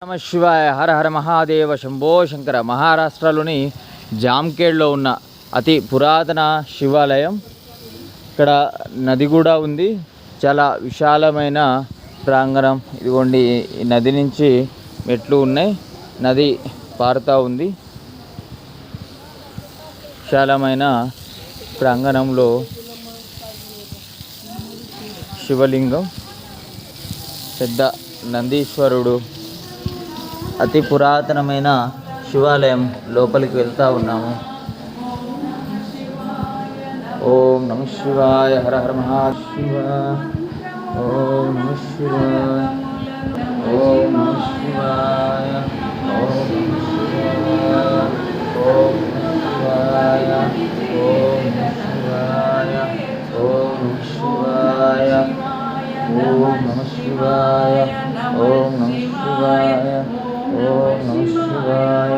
నమ శివాయ. హర హర మహాదేవ శంభో శంకర. మహారాష్ట్రలోని జామ్ఖేడ్లో ఉన్న అతి పురాతన శివాలయం. ఇక్కడ నది కూడా ఉంది. చాలా విశాలమైన ప్రాంగణం. ఇదిగోండి, ఈ నది నుంచి మెట్లు ఉన్నాయి. నది పారుతూ ఉంది. విశాలమైన ప్రాంగణంలో శివలింగం, పెద్ద నందీశ్వరుడు, అతి పురాతనమైన శివాలయం. లోపలికి వెళ్తూ ఉన్నాము. ఓం నమ శివాయ. హర హర మహాశివ. ఓం నమ శివాయ. ఓం నమ శివాయ. ఓం నమ శివాయ. ఓం నమ శివాయ. ఓం నమ శివాయ. ఓం నమ శివాయ. ఓం నమ శివాయ. ఓం నమ శివాయ. ఓం నమ శివాయ.